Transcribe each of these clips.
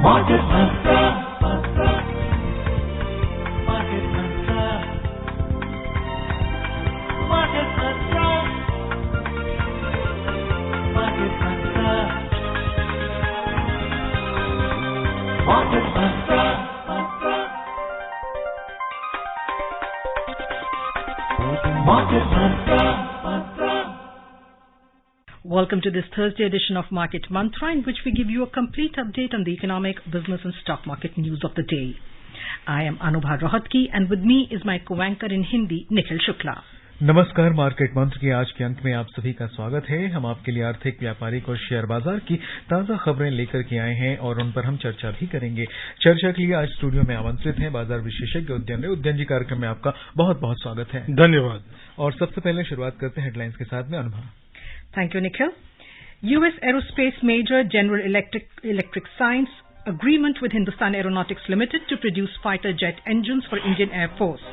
Market Mantra. Market Mantra. Market Mantra. Market Mantra. Market Mantra. Market Mantra. Welcome to this Thursday edition of Market Mantra, in which we give you a complete update on the economic, business and stock market news of the day. I am Anubha Rohatgi and with me is my co-anchor in Hindi, Nikhil Shukla. नमस्कार। Market मंत्र के आज के अंक में आप सभी का स्वागत है। हम आपके लिए आर्थिक, व्यापारिक और शेयर बाजार की ताजा खबरें लेकर के आए हैं और उन पर हम चर्चा भी करेंगे। चर्चा के लिए आज स्टूडियो में आमंत्रित हैं बाजार विशेषज्ञ उद्यन जी। कार्यक्रम में आपका बहुत बहुत स्वागत है। धन्यवाद। और सबसे पहले शुरुआत करते हैं हेडलाइंस के साथ में। अनुभव। Thank you, Nikhil. U.S. aerospace major General Electric signs agreement with Hindustan Aeronautics Limited to produce fighter jet engines for Indian Air Force.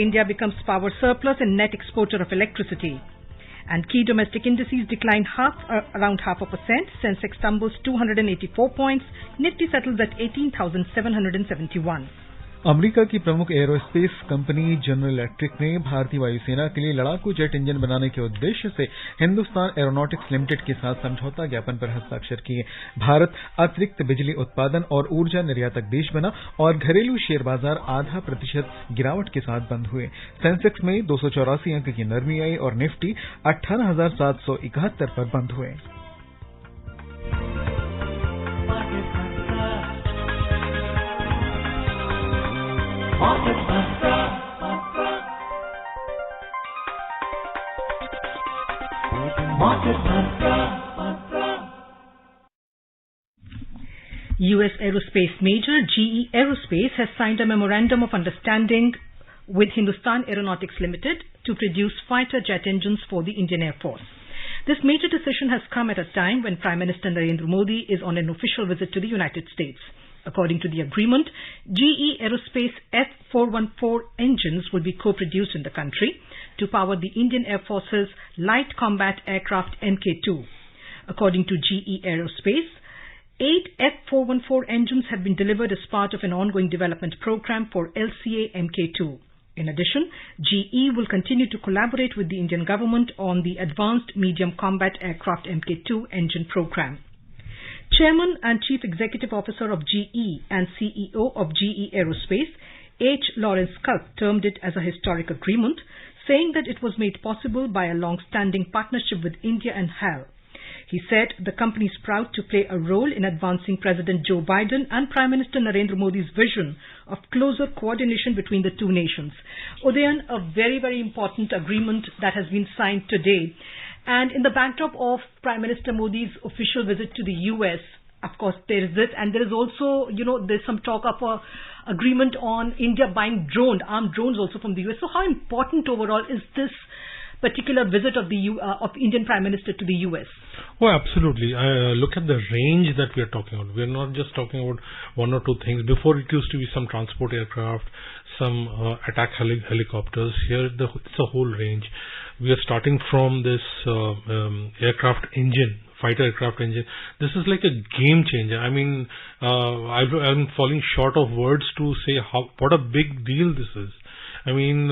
India becomes power surplus and net exporter of electricity. And key domestic indices declined around 0.5%. Sensex tumbles 284 points. Nifty settles at 18,771. America की प्रमुख aerospace company general electric ने भारतीय वायुसेना के लिए लड़ाकू jet engine बनाने के उद्देश्य से हिंदुस्तान एरोनॉटिक्स लिमिटेड के साथ समझौता ज्ञापन पर हस्ताक्षर किए। भारत अतिरिक्त बिजली उत्पादन और ऊर्जा निर्यातक देश बना और घरेलू शेयर बाजार 0.5% गिरावट के साथ बंद हुए। सेंसेक्स में 284 अंक की नरमी आई और निफ्टी 18,771 पर बंद हुए। Market Mantra. Market Mantra. U.S. aerospace major GE Aerospace has signed a memorandum of understanding with Hindustan Aeronautics Limited to produce fighter jet engines for the Indian Air Force. This major decision has come at a time when Prime Minister Narendra Modi is on an official visit to the United States. According to the agreement, GE Aerospace F414 engines will be co-produced in the country to power the Indian Air Force's light combat aircraft Mk2. According to GE Aerospace, 8 F414 engines have been delivered as part of an ongoing development program for LCA Mk2. In addition, GE will continue to collaborate with the Indian government on the Advanced Medium Combat Aircraft Mk2 engine program. Chairman and Chief Executive Officer of GE and CEO of GE Aerospace, H. Lawrence Culp, termed it as a historic agreement, saying that it was made possible by a long-standing partnership with India and HAL. He said the company is proud to play a role in advancing President Joe Biden and Prime Minister Narendra Modi's vision of closer coordination between the two nations. Udayan, a very, very important agreement that has been signed today. And in the backdrop of Prime Minister Modi's official visit to the U.S., of course, there is this, and there is also, there's some talk of a agreement on India buying armed drones also from the U.S. So how important overall is this particular visit of the of Indian Prime Minister to the U.S.? Oh, absolutely. Look at the range that we are talking about. We are not just talking about one or two things. Before it used to be some transport aircraft, some attack helicopters. Here it's a whole range. We are starting from this fighter aircraft engine. This is like a game changer. I mean, I'm falling short of words to say what a big deal this is. I mean,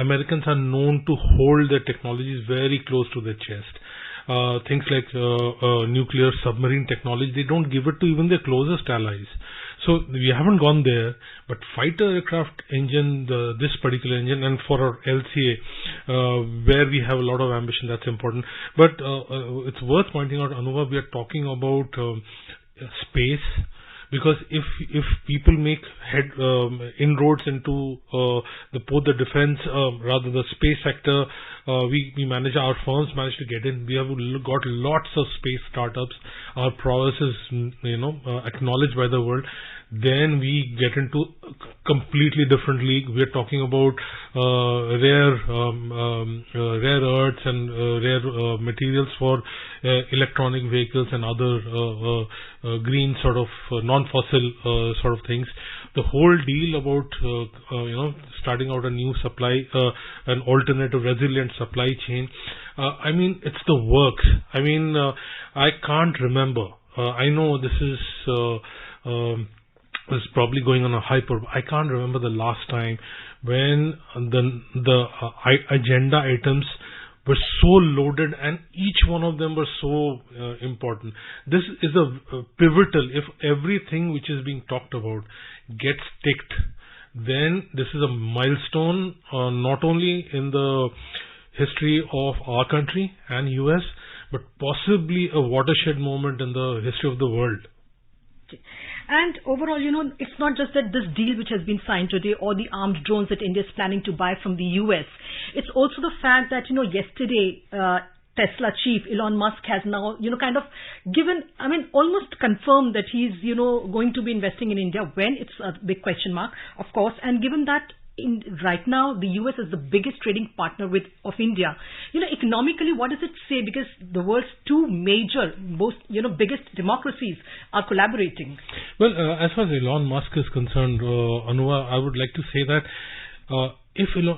Americans are known to hold their technologies very close to their chest. Things like nuclear submarine technology, they don't give it to even their closest allies. So we haven't gone there, but fighter aircraft engine, this particular engine, and for our LCA, where we have a lot of ambition, that's important. But it's worth pointing out, Anuva, we are talking about space. Because if people make inroads into both the defense, rather the space sector, our firms manage to get in. We have got lots of space startups. Our prowess is acknowledged by the world. Then we get into a completely different league. We are talking about rare earths and rare materials for electronic vehicles and other green sort of non-fossil sort of things. The whole deal about starting out a new supply, an alternative resilient supply chain. I mean, it's the works. I mean, I can't remember I know this is probably going on a hyper. I can't remember the last time when the agenda items were so loaded and each one of them were so important. This is a pivotal. If everything which is being talked about gets ticked, then this is a milestone not only in the history of our country and US, but possibly a watershed moment in the history of the world. And overall, it's not just that this deal which has been signed today or the armed drones that India is planning to buy from the US. It's also the fact that, yesterday, Tesla chief Elon Musk has now, kind of given, almost confirmed that he's, going to be investing in India. When? It's a big question mark, of course. And given that right now the US is the biggest trading partner of India, economically, what does it say? Because the world's two major, biggest democracies are collaborating. Well, as far as Elon Musk is concerned, Anuva, I would like to say that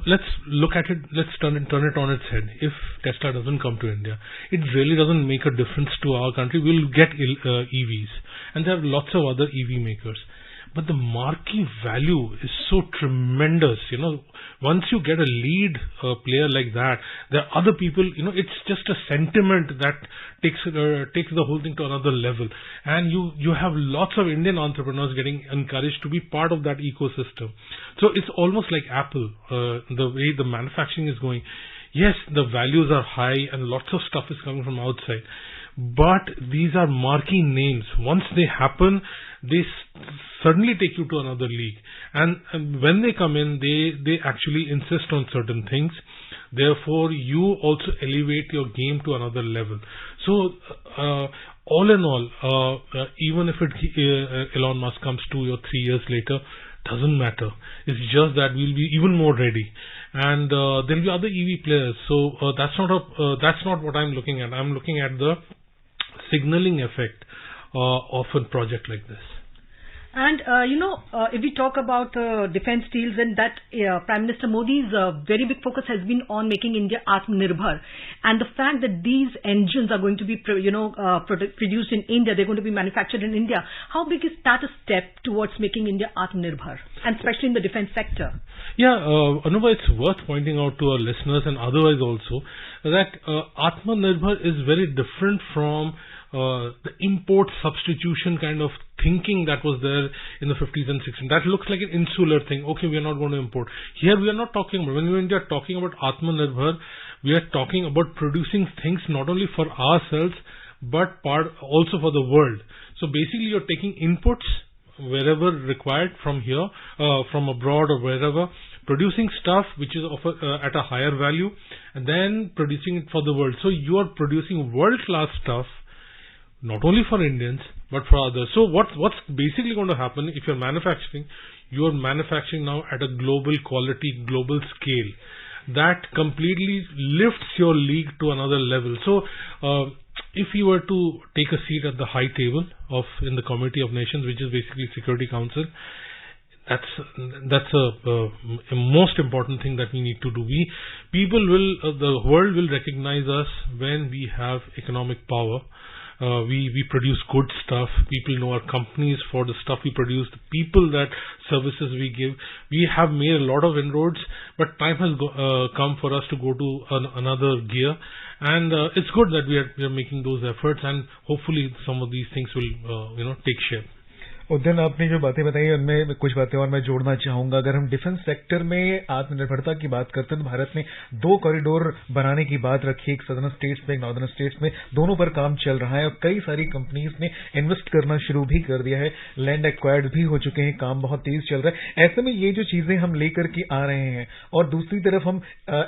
let's look at it, let's turn it on its head. If Tesla doesn't come to India, it really doesn't make a difference to our country. We'll get EVs, and there are lots of other EV makers. But the marquee value is so tremendous. Once you get a lead player like that, there are other people, it's just a sentiment that takes the whole thing to another level. And you have lots of Indian entrepreneurs getting encouraged to be part of that ecosystem. So it's almost like Apple, the way the manufacturing is going. Yes, the values are high and lots of stuff is coming from outside. But these are marquee names. Once they happen, they suddenly take you to another league. And when they come in, they actually insist on certain things. Therefore, you also elevate your game to another level. So, all in all, even if Elon Musk comes 2 or 3 years later, doesn't matter. It's just that we'll be even more ready, and there'll be other EV players. So that's not what I'm looking at. I'm looking at the signaling effect of a project like this. And, if we talk about defense deals, then that Prime Minister Modi's very big focus has been on making India Atmanirbhar. And the fact that these engines are going to be, produced in India, they're going to be manufactured in India. How big is that a step towards making India Atmanirbhar, and especially in the defense sector? Yeah, Anuva, it's worth pointing out to our listeners and otherwise also that Atmanirbhar is very different from the import substitution kind of thinking that was there in the 50s and 60s. That looks like an insular thing. Okay, we are not going to import. Here we are not talking about, when we are talking about Atmanirbhar, we are talking about producing things not only for ourselves, but also for the world. So basically you're taking inputs wherever required from here, from abroad or wherever, producing stuff which is at a higher value, and then producing it for the world. So you are producing world-class stuff, not only for Indians, but for others. So what's basically going to happen if you're manufacturing? You're manufacturing now at a global quality, global scale. That completely lifts your league to another level. So if you were to take a seat at the high table in the Committee of Nations, which is basically Security Council, that's a most important thing that we need to do. The world will recognize us when we have economic power. We produce good stuff. People know our companies for the stuff we produce, the people that services we give. We have made a lot of inroads, but time has come for us to go to another gear. And it's good that we are making those efforts, and hopefully some of these things will take shape. Udayan, आपने जो बातें बताई उनमें कुछ बातें और मैं जोड़ना चाहूंगा. अगर हम डिफेंस सेक्टर में आत्मनिर्भरता की बात करते हैं तो भारत ने 2 कॉरिडोर बनाने की बात रखी, एक सदर्न स्टेट्स में, एक नॉर्दर्न स्टेट्स में. दोनों पर काम चल रहा है और कई सारी कंपनीज ने इन्वेस्ट करना शुरू भी कर दिया है. लैंड एक्वायर्ड भी हो चुके हैं, काम बहुत तेज चल रहा है. ऐसे में ये जो चीजें हम लेकर के आ रहे हैं और दूसरी तरफ हम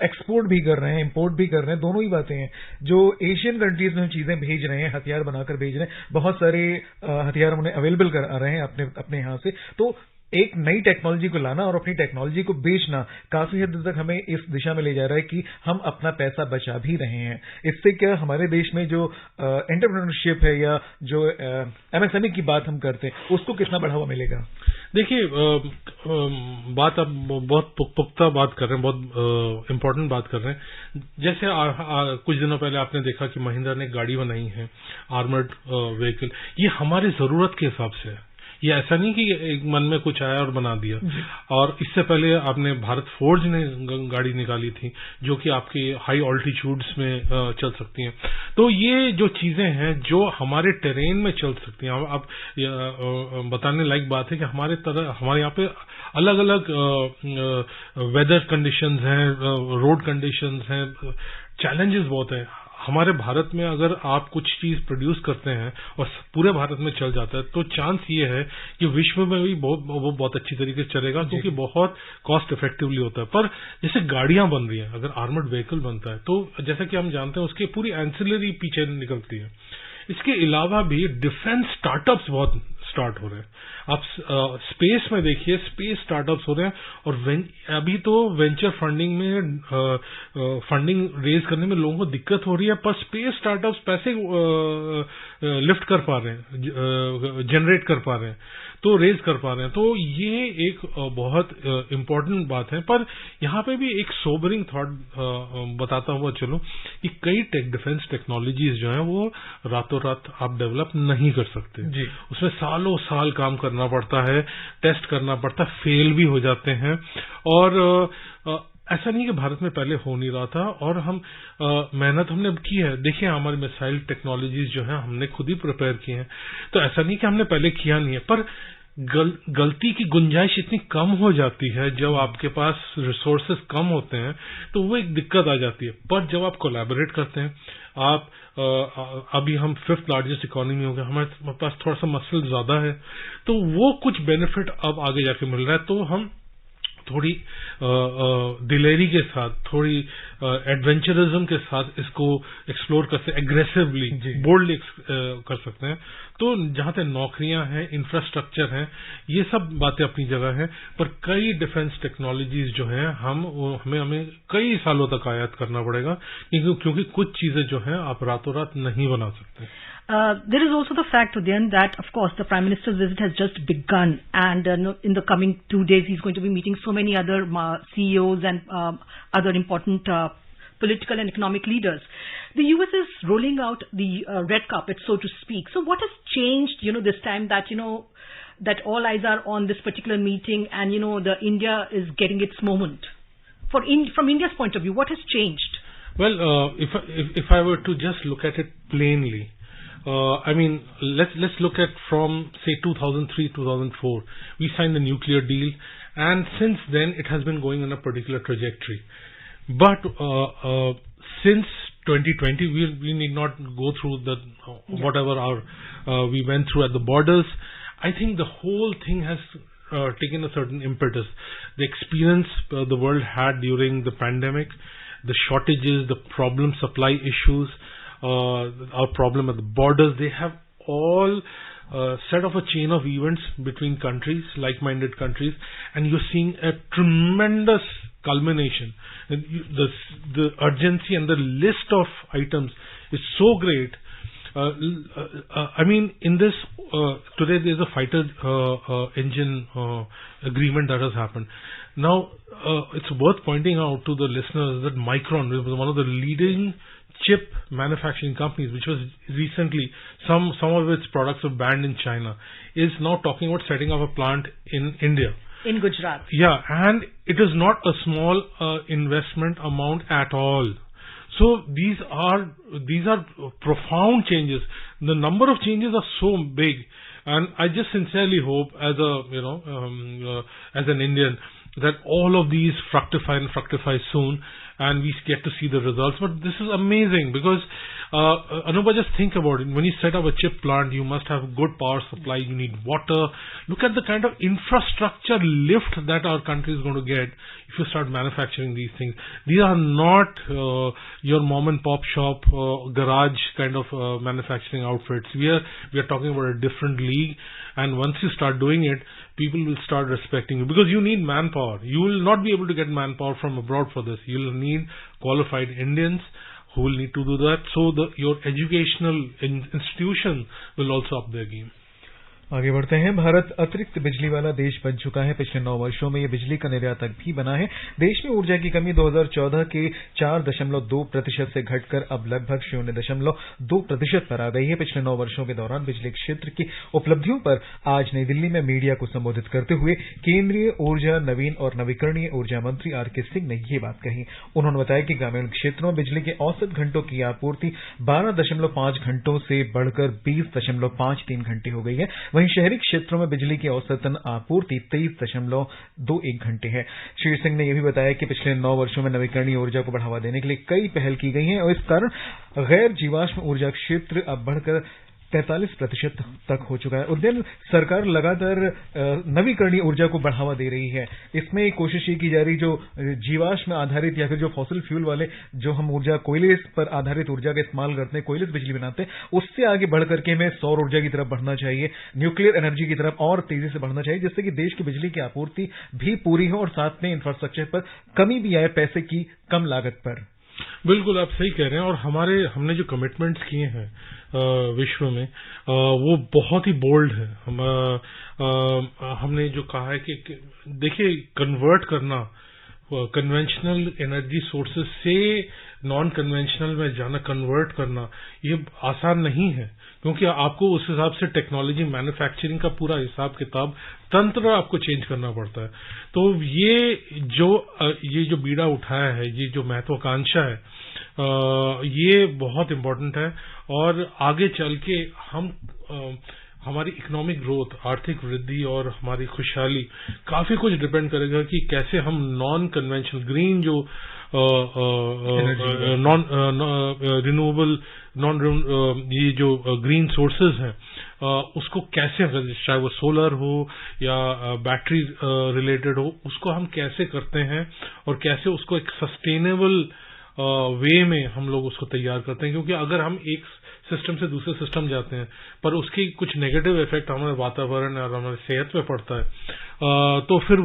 एक्सपोर्ट भी कर रहे हैं, इम्पोर्ट भी कर रहे हैं, दोनों ही बातें हैं. जो एशियन कंट्रीज में हम चीजें भेज रहे हैं, हथियार बनाकर भेज रहे हैं, बहुत सारे हथियार उन्हें अवेलेबल करा रहे हैं अपने यहां से. तो एक नई टेक्नोलॉजी को लाना और अपनी टेक्नोलॉजी को बेचना काफी हद तक हमें इस दिशा में ले जा रहा है कि हम अपना पैसा बचा भी रहे हैं. इससे क्या हमारे देश में जो एंटरप्रेन्योरशिप है या जो एमएसएमई की बात हम करते हैं, उसको कितना बढ़ावा मिलेगा? देखिए, बात आप बहुत पुख्ता बात कर रहे हैं, बहुत इम्पोर्टेंट बात कर रहे हैं। जैसे कुछ दिनों पहले आपने देखा कि महिंद्रा ने गाड़ी बनाई है, आर्मर्ड व्हीकल। ये हमारी जरूरत के हिसाब से है, ये ऐसा नहीं कि एक मन में कुछ आया और बना दिया। और इससे पहले आपने भारत फोर्ज ने गाड़ी निकाली थी, जो कि आपके हाई ऑल्टीट्यूड्स में चल सकती हैं। तो ये जो चीजें हैं जो हमारे टेरेन में चल सकती हैं, अब बताने लायक बात है कि हमारे यहाँ पे अलग अलग वेदर कंडीशंस हैं, रोड कंडीशंस हैं, चैलेंजेस बहुत हैं। हमारे भारत में अगर आप कुछ चीज प्रोड्यूस करते हैं और पूरे भारत में चल जाता है, तो चांस ये है कि विश्व में भी वो बहुत अच्छी तरीके से चलेगा, क्योंकि बहुत कॉस्ट इफेक्टिवली होता है। पर जैसे गाड़ियां बन रही हैं, अगर आर्मर्ड व्हीकल बनता है, तो जैसा कि हम जानते हैं उसकी पूरी एंसिलरी पीछे निकलती है। इसके अलावा भी डिफेंस स्टार्टअप्स बहुत स्टार्ट हो रहे हैं। आप स्पेस में देखिए, स्पेस स्टार्टअप्स हो रहे हैं, और अभी तो वेंचर फंडिंग में फंडिंग रेज करने में लोगों को दिक्कत हो रही है, पर स्पेस स्टार्टअप्स पैसे लिफ्ट कर पा रहे हैं, जनरेट कर पा रहे हैं, तो रेज कर पा रहे हैं। तो ये एक बहुत इम्पोर्टेंट बात है। पर यहाँ पे भी एक सोबरिंग थॉट बताता हुआ चलो कि कई डिफेंस टेक्नोलॉजीज जो हैं वो रातों रात आप डेवलप नहीं कर सकते जी। उसमें सालों साल काम करना पड़ता है, टेस्ट करना पड़ता है, फेल भी हो जाते हैं। और ऐसा नहीं कि भारत में पहले हो नहीं रहा था, और हम मेहनत हमने की है। देखिए, हमारी मिसाइल टेक्नोलॉजीज जो है हमने खुद ही प्रिपेयर की हैं, तो ऐसा नहीं कि हमने पहले किया नहीं है। पर गलती की गुंजाइश इतनी कम हो जाती है, जब आपके पास रिसोर्सेज कम होते हैं तो वो एक दिक्कत आ जाती है। पर जब आप कोलैबोरेट करते हैं, आप अभी हम 5th लार्जेस्ट इकोनॉमी हो गए, हमारे पास थोड़ा सा मसल ज्यादा है, तो वो कुछ बेनिफिट अब आगे जाके मिल रहा है। तो हम थोड़ी दिलेरी के साथ, थोड़ी एडवेंचरिज्म के साथ इसको एक्सप्लोर करते, एग्रेसिवली, बोल्डली कर सकते हैं। तो जहां तक नौकरियां हैं, इंफ्रास्ट्रक्चर हैं, ये सब बातें अपनी जगह हैं, पर कई डिफेंस टेक्नोलॉजीज जो हैं हमें कई सालों तक आयात करना पड़ेगा, क्योंकि कुछ चीजें जो हैं आप रातों रात नहीं बना सकते। There is also the fact, Udayan, that of course the Prime Minister's visit has just begun, and in the coming 2 days he's going to be meeting so many other CEOs and other important political and economic leaders. The US is rolling out the red carpet, so to speak. So what has changed, this time that, that all eyes are on this particular meeting, and, the India is getting its moment? From India's point of view, what has changed? Well, if I were to just look at it plainly, I mean, let's look at from, say, 2003, 2004. We signed the nuclear deal, and since then it has been going on a particular trajectory. But since 2020, we need not go through whatever we went through at the borders. I think the whole thing has taken a certain impetus. The experience the world had during the pandemic, the shortages, the supply issues, our problem at the borders, they have all set off a chain of events between countries, like-minded countries, and you're seeing a tremendous culmination. The urgency and the list of items is so great. I mean, in this, today there's a fighter engine agreement that has happened. Now, it's worth pointing out to the listeners that Micron was one of the leading chip manufacturing companies, which was recently, some of its products were banned in China, is now talking about setting up a plant in India. In Gujarat. Yeah, and it is not a small investment amount at all. So these are profound changes. The number of changes are so big, and I just sincerely hope, as an Indian, that all of these fructify soon, and we get to see the results. But this is amazing, because Anubha, just think about it. When you set up a chip plant, you must have good power supply, you need water. Look at the kind of infrastructure lift that our country is going to get if you start manufacturing these things. These are not your mom and pop shop garage kind of manufacturing outfits. We are talking about a different league, and once you start doing it, people will start respecting you, because you need manpower. You will not be able to get manpower from abroad for this. You will need qualified Indians who will need to do that. So your educational institution will also up their game. आगे बढ़ते हैं। भारत अतिरिक्त बिजली वाला देश बन चुका है। पिछले 9 वर्षों में यह बिजली का निर्यातक भी बना है। देश में ऊर्जा की कमी 2014 के 4.2% से घटकर अब लगभग 0.2% पर आ गई है। पिछले 9 वर्षों के दौरान बिजली क्षेत्र की उपलब्धियों पर आज नई दिल्ली में मीडिया को संबोधित करते हुए केंद्रीय ऊर्जा, नवीन और नवीकरणीय ऊर्जा मंत्री आर.के. सिंह ने ये बात कही। उन्होंने बताया कि ग्रामीण क्षेत्रों में बिजली के औसत घंटों की आपूर्ति 12.5 घंटों से बढ़कर 20.53 घंटे हो गई है। वहीं शहरी क्षेत्रों में बिजली की औसतन आपूर्ति 23.21 घंटे है। श्री सिंह ने यह भी बताया कि पिछले 9 वर्षों में नवीकरणीय ऊर्जा को बढ़ावा देने के लिए कई पहल की गई हैं और इस कारण गैर जीवाश्म ऊर्जा क्षेत्र अब बढ़कर 43% तक हो चुका है। उद्यम सरकार लगातार नवीकरणीय ऊर्जा को बढ़ावा दे रही है। इसमें कोशिश ये की जा रही जो जीवाश्म आधारित या फिर जो फॉसिल फ्यूल वाले जो हम ऊर्जा कोयले पर आधारित ऊर्जा का इस्तेमाल करते हैं, कोयले से बिजली बनाते हैं, उससे आगे बढ़ करके हमें सौर ऊर्जा की तरफ बढ़ना चाहिए, न्यूक्लियर एनर्जी की तरफ और तेजी से बढ़ना चाहिए, जिससे कि देश की बिजली की आपूर्ति भी पूरी हो और साथ में इंफ्रास्ट्रक्चर पर कमी भी आए पैसे की कम लागत पर। बिल्कुल आप सही कह रहे हैं। और हमने जो कमिटमेंट्स किए हैं विश्व में वो बहुत ही बोल्ड है। हमने जो कहा है कि देखिए, कन्वर्ट करना कन्वेंशनल एनर्जी सोर्सेज से नॉन कन्वेंशनल में जाना, कन्वर्ट करना ये आसान नहीं है, क्योंकि आपको उस हिसाब से टेक्नोलॉजी, मैन्युफैक्चरिंग का पूरा हिसाब किताब, तंत्र आपको चेंज करना पड़ता है। तो ये जो बीड़ा उठाया है, ये जो महत्वाकांक्षा है, ये बहुत इम्पोर्टेंट है। और आगे चल के हमारी इकोनॉमिक ग्रोथ, आर्थिक वृद्धि और हमारी खुशहाली काफी कुछ डिपेंड करेगा कि कैसे हम नॉन कन्वेंशनल ग्रीन जो नॉन रिन्यूएबल ये जो ग्रीन सोर्सेज हैं उसको कैसे, चाहे वो सोलर हो या बैटरी रिलेटेड हो, उसको हम कैसे करते हैं और कैसे उसको एक सस्टेनेबल वे में हम लोग उसको तैयार करते हैं। क्योंकि अगर हम एक सिस्टम से दूसरे सिस्टम जाते हैं पर उसकी कुछ नेगेटिव इफेक्ट हमारे वातावरण और हमारे सेहत पे पड़ता है, तो फिर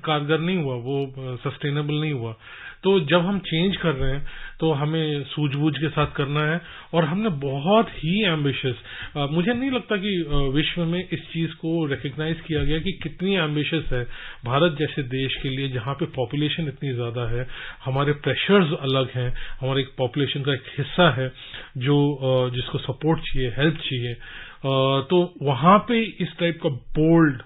कारगर नहीं हुआ, वो सस्टेनेबल नहीं हुआ। तो जब हम चेंज कर रहे हैं तो हमें सूझबूझ के साथ करना है। और हमने बहुत ही एम्बिशियस, मुझे नहीं लगता कि विश्व में इस चीज को रिकग्नाइज किया गया कि कितनी एम्बिशियस है भारत जैसे देश के लिए, जहां पे पॉपुलेशन इतनी ज्यादा है, हमारे प्रेशर्स अलग हैं, हमारे पॉपुलेशन का एक हिस्सा है जिसको सपोर्ट चाहिए, हेल्प चाहिए। तो वहां पे इस टाइप का बोल्ड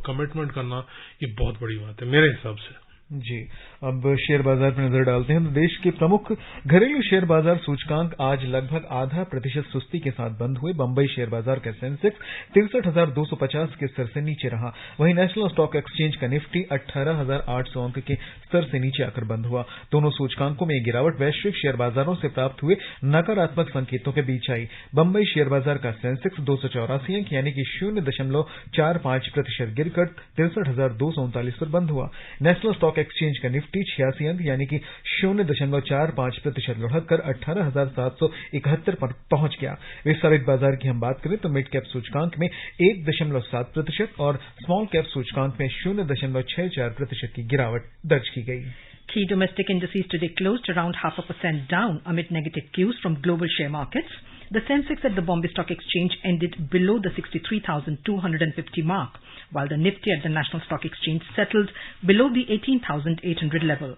कमिटमेंट करना ये बहुत बड़ी बात है मेरे हिसाब से। जी, अब शेयर बाजार पर नजर डालते हैं तो देश के प्रमुख घरेलू शेयर बाजार सूचकांक आज लगभग 0.5% सुस्ती के साथ बंद हुए। बंबई शेयर बाजार का सेंसेक्स 63,250 के स्तर से नीचे रहा। वहीं नेशनल स्टॉक एक्सचेंज का निफ्टी 18,800 अंक के स्तर से नीचे आकर बंद हुआ। दोनों सूचकांकों में गिरावट वैश्विक शेयर बाजारों से प्राप्त हुए नकारात्मक संकेतों के बीच आई। बंबई शेयर बाजार का सेंसेक्स 284 अंक यानी कि 0.45% गिरकर 63,239 पर बंद हुआ। नेशनल स्टॉक एक्सचेंज का निफ्टी 86 अंक यानी कि 0.45% लुढ़ककर 18,771 पर पहुंच गया। विस्तारित बाजार की हम बात करें तो मिड कैप सूचकांक में 1.7% और स्मॉल कैप सूचकांक में 0.64% की गिरावट दर्ज की गई। Key domestic indices today closed around 0.5% down amid negative cues from global share markets. The Sensex at the Bombay Stock Exchange ended below the 63,250 mark, while the Nifty at the National Stock Exchange settled below the 18,800 level.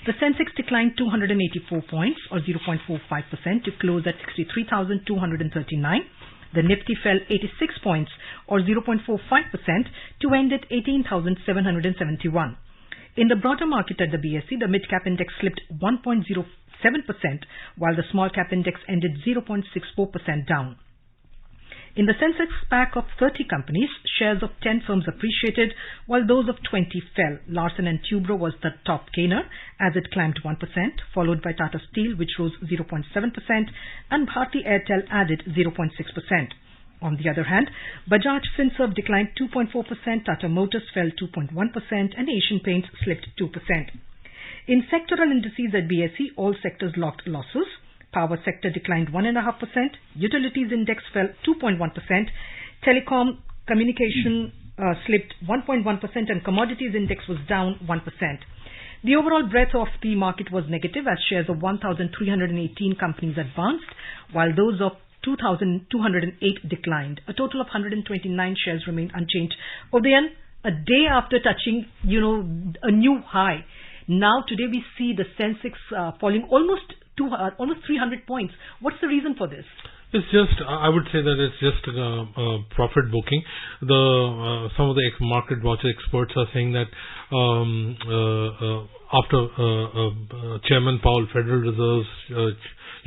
The Sensex declined 284 points or 0.45% to close at 63,239. The Nifty fell 86 points or 0.45% to end at 18,771. In the broader market at the BSE, the mid-cap index slipped 1.07%, while the small-cap index ended 0.64% down. In the Sensex pack of 30 companies, shares of 10 firms appreciated, while those of 20 fell. Larsen & Toubro was the top gainer, as it climbed 1%, followed by Tata Steel, which rose 0.7%, and Bharti Airtel added 0.6%. On the other hand, Bajaj Finserv declined 2.4%, Tata Motors fell 2.1%, and Asian Paints slipped 2%. In sectoral indices at BSE, all sectors logged losses. Power sector declined 1.5%, utilities index fell 2.1%, telecom communication slipped 1.1%, and commodities index was down 1%. The overall breadth of the market was negative as shares of 1,318 companies advanced, while those of 2,208 declined. A total of 129 shares remained unchanged. Udayan, a day after touching, a new high. Now today we see the Sensex falling almost 300 points. What's the reason for this? It's just, I would say that it's just profit booking. Some of the market watch experts are saying that after Chairman Powell, Federal Reserve's,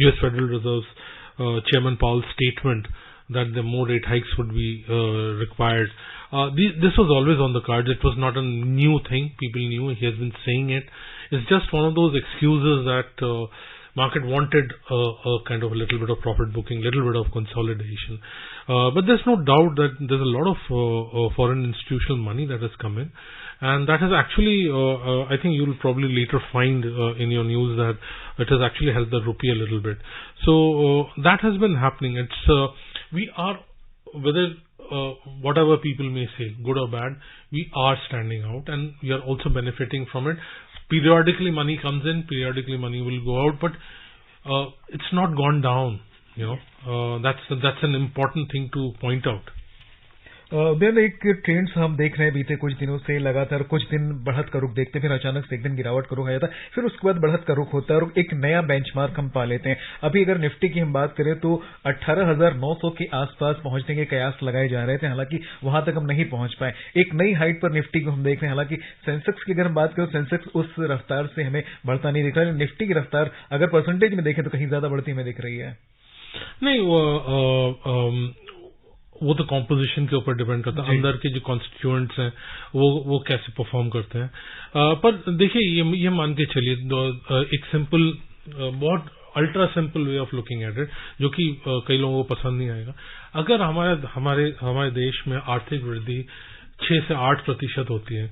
U.S. Federal Reserve's Chairman Powell's statement that the more rate hikes would be required. This was always on the cards. It was not a new thing. People knew. He has been saying it. It's just one of those excuses that market wanted a kind of a little bit of profit booking, little bit of consolidation. But there's no doubt that there's a lot of foreign institutional money that has come in. And that has actually, I think you'll probably later find in your news that it has actually helped the rupee a little bit. So that has been happening. It's we are, whether whatever people may say, good or bad, we are standing out and we are also benefiting from it. Periodically money comes in, periodically money will go out, but it's not gone down. That's an important thing to point out. Ben एक trends हम देख रहे हैं बीते कुछ दिनों से, लगातार कुछ दिन बढ़त का रुख देखते हैं, फिर अचानक से एक दिन गिरावट का रुख आ जाता है, फिर उसके बाद बढ़त का रुख होता है और एक नया बेंचमार्क हम पा लेते हैं. अभी अगर निफ्टी की हम बात करें तो 18,900 के आसपास पहुंचने के कयास लगाए जा रहे थे, हालांकि वहां तक हम नहीं पहुंच पाए. एक नई हाइट पर निफ्टी को हम देख रहे हैं. हालांकि सेंसेक्स की अगर हम बात करें, सेंसेक्स उस रफ्तार से हमें बढ़ता नहीं दिख रहा है. निफ्टी की रफ्तार अगर परसेंटेज में देखें तो कहीं ज्यादा बढ़ती हमें दिख रही है. नहीं, वो तो कॉम्पोजिशन के ऊपर डिपेंड करता है, अंदर के जो कॉन्स्टिट्यूएंट्स हैं वो कैसे परफॉर्म करते हैं. पर देखिए, ये मान के चलिए, एक सिंपल, बहुत ultra simple way of looking at it, जो कि कई लोगों को पसंद नहीं आएगा. अगर हमारे देश में आर्थिक वृद्धि 6 से 8% होती है,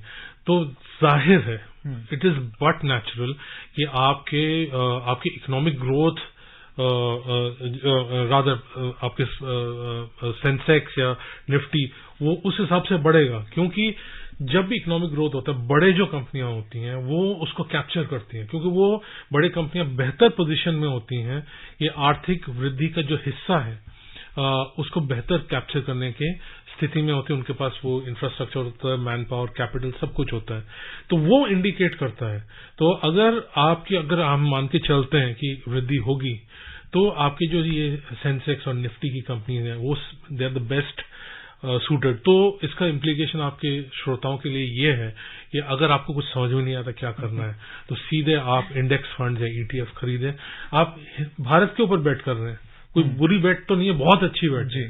तो जाहिर है इट इज बट नेचुरल कि आपकी इकोनॉमिक ग्रोथ आपके सेंसेक्स या निफ्टी वो उस हिसाब से बढ़ेगा, क्योंकि जब भी इकोनॉमिक ग्रोथ होता है, बड़े जो कंपनियां होती हैं वो उसको कैप्चर करती हैं, क्योंकि वो बड़े कंपनियां बेहतर पोजीशन में होती हैं. ये आर्थिक वृद्धि का जो हिस्सा है उसको बेहतर कैप्चर करने के स्थिति में होती है. उनके पास वो इंफ्रास्ट्रक्चर होता है, मैन पावर, कैपिटल, सब कुछ होता है, तो वो इंडिकेट करता है. तो अगर हम मान के चलते हैं कि वृद्धि होगी, तो आपके जो ये सेंसेक्स और निफ्टी की कंपनी है वो they are the best suited. तो इसका इम्प्लीकेशन आपके श्रोताओं के लिए ये है कि अगर आपको कुछ समझ में नहीं आता क्या करना है, तो सीधे आप इंडेक्स फंड या ETF खरीदें. आप भारत के ऊपर बेट कर रहे हैं, कोई बुरी बेट तो नहीं है, बहुत अच्छी बेट जी.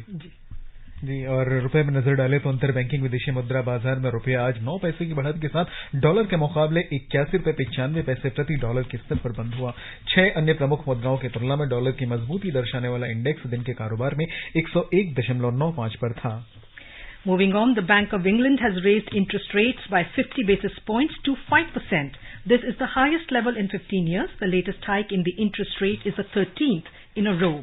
और रुपए में नजर डाले तो अंतर बैंकिंग विदेशी मुद्रा बाजार में रुपया आज 9 पैसे की बढ़त के साथ डॉलर के मुकाबले 81.95 प्रति डॉलर के स्तर पर बंद हुआ. 6 अन्य प्रमुख मुद्राओं की तुलना में डॉलर की मजबूती दर्शाने वाला इंडेक्स दिन के कारोबार में 101.95 पर था. Moving on, the Bank of England has raised interest rates by 50 basis points to 5%. This is the highest level in 15 years. The latest hike in the interest rate is the 13th in a row.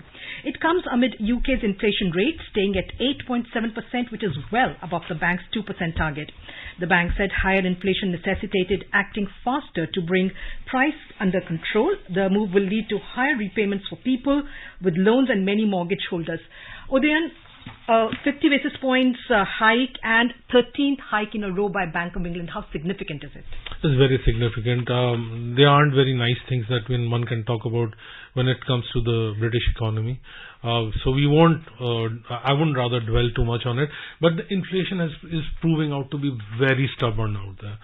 It comes amid UK's inflation rate staying at 8.7%, which is well above the bank's 2% target. The bank said higher inflation necessitated acting faster to bring price under control. The move will lead to higher repayments for people with loans and many mortgage holders. Udayan, 50 basis points hike and 13th hike in a row by Bank of England. How significant is it? It's very significant. There aren't very nice things that one can talk about when it comes to the British economy. So we won't, I wouldn't rather dwell too much on it. But the inflation is proving out to be very stubborn out there.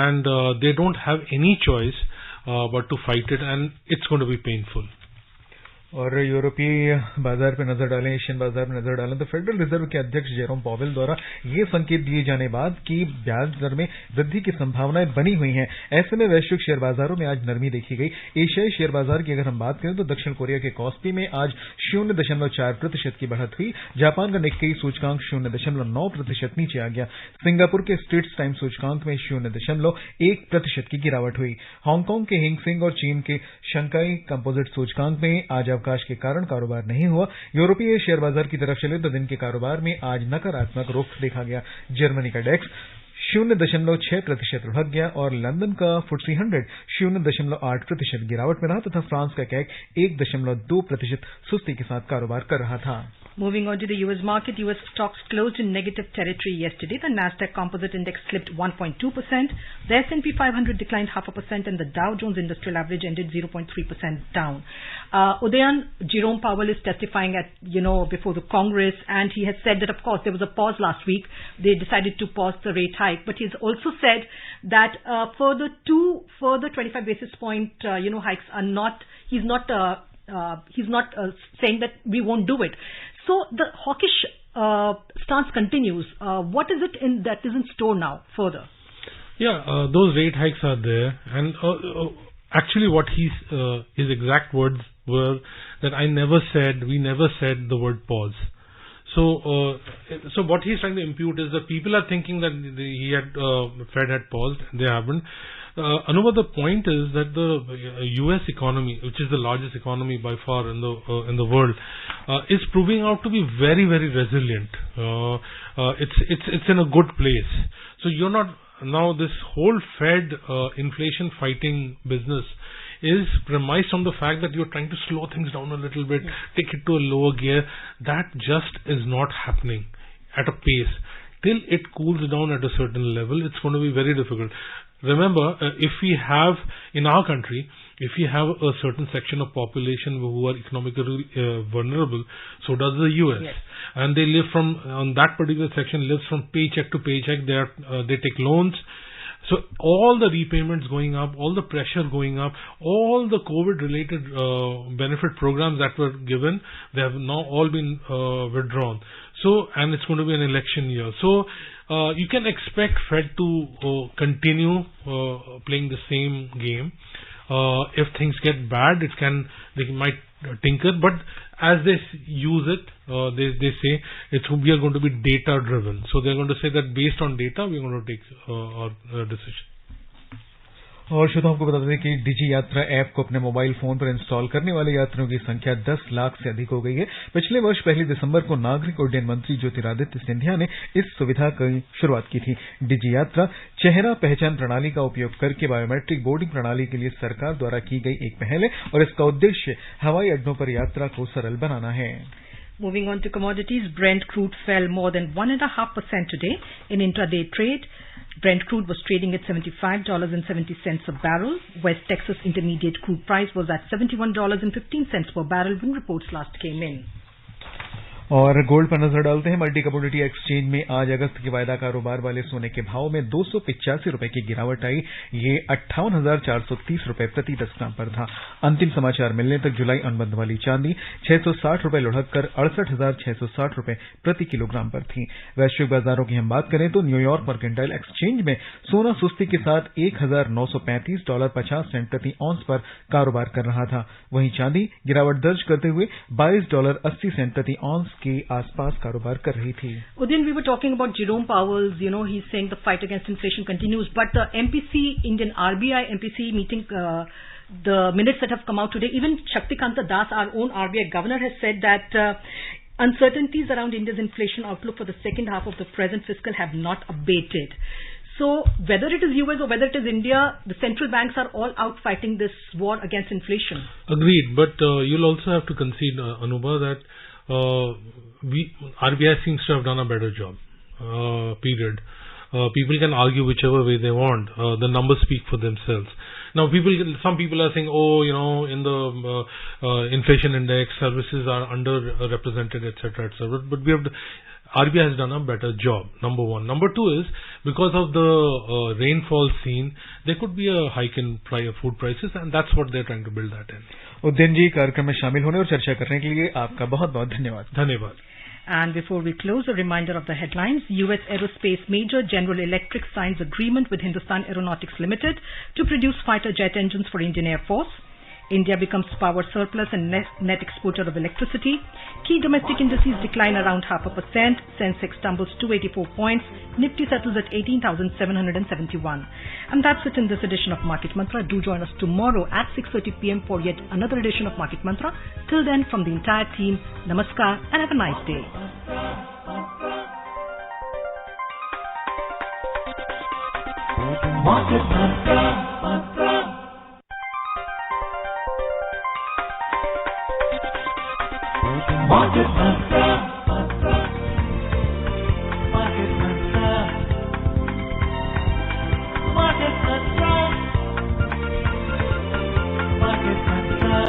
And they don't have any choice but to fight it, and it's going to be painful. और यूरोपीय बाजार पर नजर डालें, Asian बाजार में नजर डालें तो फेडरल रिजर्व के अध्यक्ष जेरोम पॉवेल द्वारा ये संकेत दिए जाने बाद कि ब्याज दर में वृद्धि की संभावनाएं बनी हुई हैं. ऐसे में वैश्विक शेयर बाजारों में आज नरमी देखी गई. एशियाई शेयर बाजार की अगर हम बात करें तो दक्षिण कोरिया के कॉस्पी में आज 0.4% की बढ़त हुई. जापान का निक्केई सूचकांक 0.9% नीचे आ गया. सिंगापुर के स्ट्रेट्स टाइम सूचकांक में 0.1% की गिरावट हुई. हांगकांग के हिंगसेंग और चीन के शंघाई कंपोजिट सूचकांक में आज अवकाश के कारण कारोबार नहीं हुआ. यूरोपीय शेयर बाजार की तरफ चले तो दिन के कारोबार में आज नकारात्मक रुख देखा गया. जर्मनी का डेक्स 0.6% लुढ़क गया और लंदन का FTSE 100 0.8% गिरावट में रहा तथा फ्रांस का कैक 1.2% सुस्ती के साथ कारोबार कर रहा था। Moving on to the US market, US stocks closed in negative territory yesterday. The Nasdaq Composite Index slipped 1.2%. The S&P 500 declined 0.5%, and the Dow Jones Industrial Average ended 0.3% down. Udayan, Jerome Powell is testifying at before the Congress, and he has said that of course there was a pause last week. They decided to pause the rate hike, but he's also said that further 25 basis point hikes are not. He's not saying that we won't do it. So the hawkish stance continues. What is it that is in store now further? Yeah, those rate hikes are there, and actually what his exact words were that we never said the word pause. So what he's trying to impute is that people are thinking that Fed had paused. They haven't. Anubha, the point is that the U.S. economy, which is the largest economy by far in the world, is proving out to be very, very resilient. It's in a good place. So you're not now this whole Fed inflation fighting business is premised on the fact that you're trying to slow things down a little bit, take it to a lower gear. That just is not happening at a pace. Till it cools down at a certain level, it's going to be very difficult. Remember, if we have, in our country, if we have a certain section of population who are economically vulnerable, so does the US. Yes. And they live on that particular section lives from paycheck to paycheck. They take loans. So all the repayments going up, all the pressure going up, all the COVID-related benefit programs that were given, they have now all been withdrawn. So, and it's going to be an election year. So, you can expect Fed to continue playing the same game. If things get bad, they might tinker, but as they use it, they say we are going to be data driven. So they're going to say that based on data, we're going to take our decision. और श्रोताओं को बता दें कि डिजी यात्रा app को अपने mobile phone पर इंस्टॉल करने वाले यात्रियों की संख्या 10 लाख से अधिक हो गई है। पिछले वर्ष 1 दिसंबर को नागरिक उड्डयन मंत्री ज्योतिरादित्य सिंधिया ने इस सुविधा की शुरुआत की थी। डिजी यात्रा चेहरा पहचान प्रणाली का उपयोग करके बायोमेट्रिक बोर्डिंग प्रणाली के लिए सरकार द्वारा की गई एक पहल है और इसका उद्देश्य हवाई अड्डों पर यात्रा को सरल बनाना है। Moving on to commodities, Brent crude fell more than 1.5% today in intraday trade. Brent crude was trading at $75.70 a barrel. West Texas Intermediate crude price was at $71.15 per barrel when reports last came in. और gold पर नजर डालते हैं। Multi commodity exchange में आज अगस्त के वायदा कारोबार वाले सोने के भाव में 285 रुपए की गिरावट आई। ये 58,430 रुपए प्रति 10 ग्राम पर था। अंतिम समाचार मिलने तक जुलाई अनुबंध वाली चांदी 660 रुपए लुढ़क कर 68,660 रुपए प्रति किलोग्राम पर थी। वैश्विक बाजारों की हम बात करें तो न्यूयॉर्क मर्केंटाइल एक्सचेंज में सोना सुस्ती के साथ $1,935.50 प्रति औंस पर कारोबार कर रहा था। वहीं चांदी गिरावट दर्ज करते हुए $22.80 प्रति औंस के आसपास कारोबार कर रही थी। Udin, we were talking about Jerome Powell's, he's saying the fight against inflation continues, but the MPC, Indian RBI MPC meeting, the minutes that have come out today, even Shaktikanta Das, our own RBI governor, has said that uncertainties around India's inflation outlook for the second half of the present fiscal have not abated. So whether it is US or whether it is India, the central banks are all out fighting this war against inflation. Agreed, but you'll also have to concede, Anubha, that RBI seems to have done a better job, period. People can argue whichever way they want. The numbers speak for themselves. Now, some people are saying, in the inflation index, services are underrepresented, etc., etc. But RBI has done a better job, number one. Number two is, because of the rainfall seen, there could be a hike in food prices, and that's what they're trying to build that in. Udayan जी, कार्यक्रम में शामिल होने और चर्चा करने के लिए आपका बहुत बहुत धन्यवाद। धन्यवाद। And before we close, a reminder of the headlines. US Aerospace Major General Electric signs agreement with Hindustan Aeronautics Limited to produce fighter jet engines for Indian Air Force. India becomes power surplus and net exporter of electricity. Key domestic indices decline around 0.5%. Sensex tumbles 284 points. Nifty settles at 18,771. And that's it in this edition of Market Mantra. Do join us tomorrow at 6:30 p.m. for yet another edition of Market Mantra. Till then, from the entire team, namaskar and have a nice day. Market Mantra. Market Mantra.